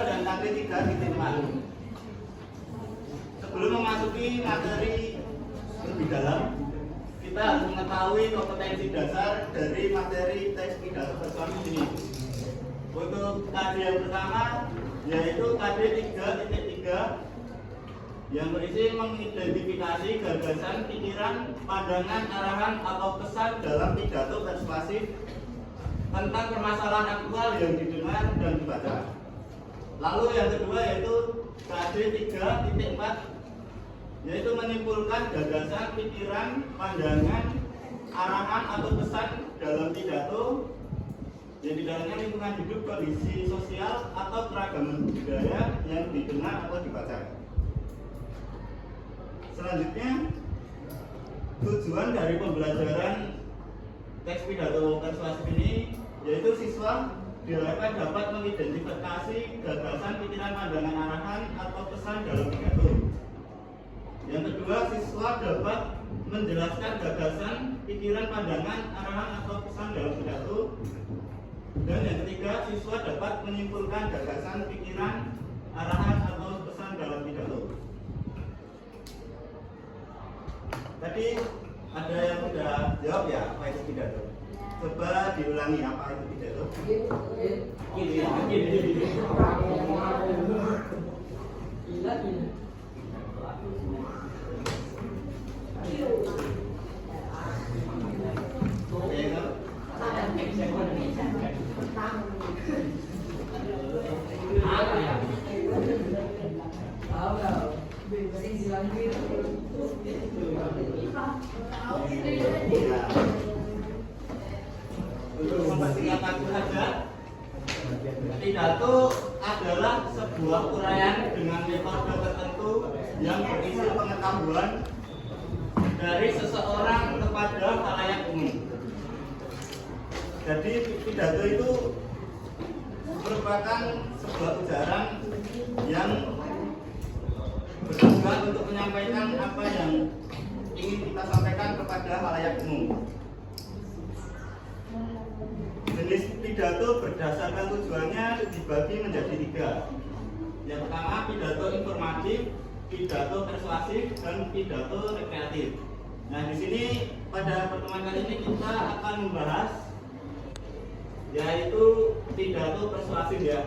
dan KD 3.4. Sebelum memasuki materi lebih dalam, kita harus mengetahui kompetensi dasar dari materi teks pidato persuasif ini. Untuk KD yang pertama yaitu KD 3.3 yang berisi mengidentifikasi gagasan, pikiran, pandangan, arahan, atau pesan dalam pidato persuasif tentang permasalahan aktual yang didengar dan dibaca. Lalu yang kedua yaitu KD 3.4 yaitu menyimpulkan gagasan, pikiran, pandangan, arahan, atau pesan dalam pidato yang di dalamnya lingkungan hidup, kondisi sosial, atau keragaman budaya yang didengar atau dibaca. Selanjutnya, tujuan dari pembelajaran teks pidato persuasif ini yaitu siswa diharapkan dapat mengidentifikasi gagasan, pikiran, pandangan, arahan, atau pesan dalam pidato. Yang kedua, siswa dapat menjelaskan gagasan, pikiran, pandangan, arahan, atau pesan dalam pidato. Dan yang ketiga, siswa dapat menyimpulkan gagasan, pikiran, arahan, atau pesan dalam pidato. Tadi ada yang sudah jawab ya apa itu pidato? Coba diulangi apa itu pidato? Untuk mempersingkat saja, pidato adalah sebuah uraian dengan metode tertentu yang berisi pengetahuan dari seseorang kepada khalayak umum. Jadi pidato itu merupakan sebuah ujaran yang bertujuan untuk menyampaikan apa yang ingin kita sampaikan kepada khalayak umum. Jenis pidato berdasarkan tujuannya dibagi menjadi 3. Yang pertama, pidato informatif, pidato persuasif, dan pidato rekreatif. Nah, di sini pada pertemuan kali ini kita akan membahas yaitu pidato persuasif ya.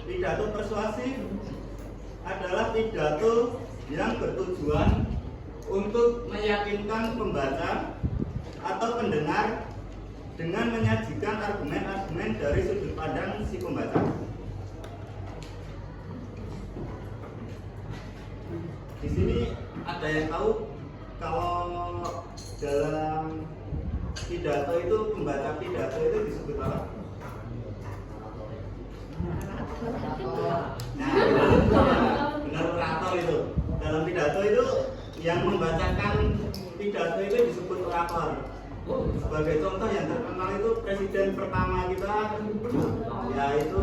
Pidato persuasif adalah pidato yang bertujuan untuk meyakinkan pembaca atau pendengar dengan menyajikan argumen-argumen dari sudut pandang si pembaca. Di sini ada yang tahu kalau dalam pidato itu pembaca pidato itu disebut apa? Nah, benar orator itu. Dalam pidato itu yang membacakan pidato itu disebut orator. Sebagai contoh yang terkenal itu presiden pertama kita yaitu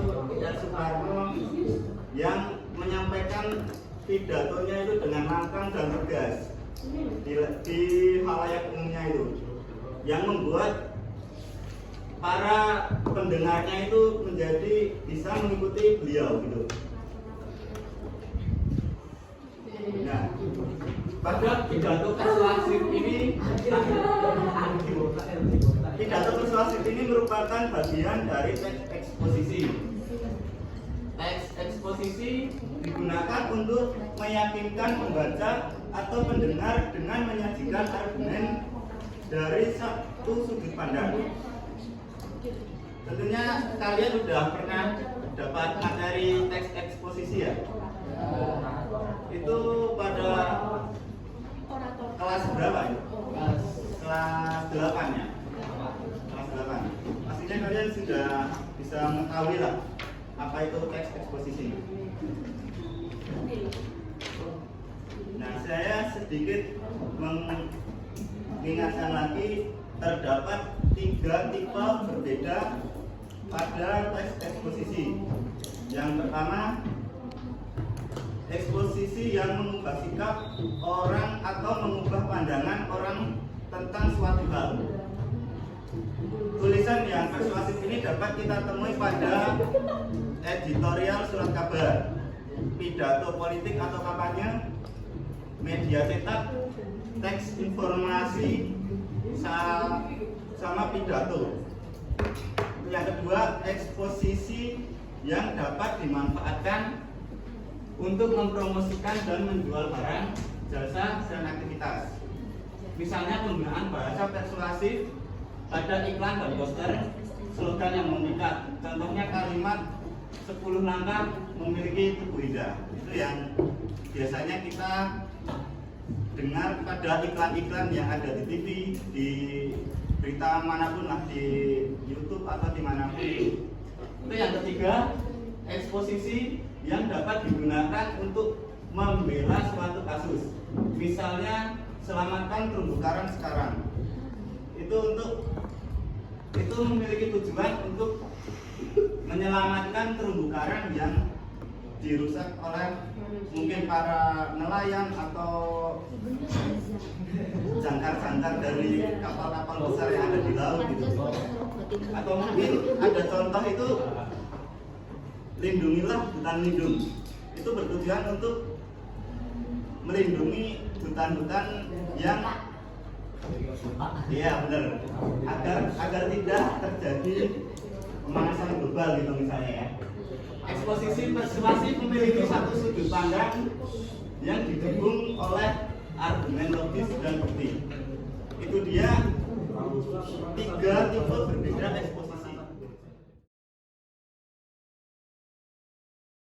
Soekarno yang menyampaikan pidatonya itu dengan lantang dan tegas di khalayak umumnya itu, yang membuat para pendengarnya itu menjadi bisa mengikuti beliau gitu. Nah, pada pidato persuasif ini merupakan bagian dari teks eksposisi. Teks eksposisi digunakan untuk meyakinkan pembaca atau pendengar dengan menyajikan argumen dari satu sudut pandang. Tentunya kalian sudah pernah dapat materi teks eksposisi ya? Itu pada kelas berapa ya? Kelas 8 ya? Kelas 8. Pastinya kalian sudah bisa mengetahui lah apa itu teks eksposisi. Nah, saya sedikit mengingatkan lagi terdapat 3 tipe berbeda pada teks eksposisi. Yang pertama, eksposisi yang mengubah sikap orang atau mengubah pandangan orang tentang suatu hal. Tulisan yang persuasif ini dapat kita temui pada editorial surat kabar, pidato politik atau kampanye, media cetak, teks informasi, sama pidato. Yang kedua, eksposisi yang dapat dimanfaatkan untuk mempromosikan dan menjual barang, jasa, dan aktivitas. Misalnya penggunaan bahasa persuasif pada iklan dan poster, slogan yang memikat. Contohnya kalimat 10 langkah memiliki tubuh indah. Itu yang biasanya kita dengar pada iklan-iklan yang ada di TV, di berita manapun lah, di YouTube atau dimanapun. Itu yang ketiga, eksposisi yang dapat digunakan untuk membela suatu kasus. Misalnya selamatkan terumbu karang sekarang. Itu memiliki tujuan untuk menyelamatkan terumbu karang yang dirusak oleh mungkin para nelayan atau jangkar-jangkar dari kapal-kapal besar yang ada di laut gitu. Atau mungkin ada contoh itu lindungilah hutan lindung. Itu bertujuan untuk melindungi hutan-hutan yang iya benar, agar tidak terjadi pemanasan global gitu misalnya ya. Eksposisi persuasif memiliki satu sudut pandang yang didukung oleh argumen logis dan bukti. Itu dia 3 tipe berbeda eksposisi.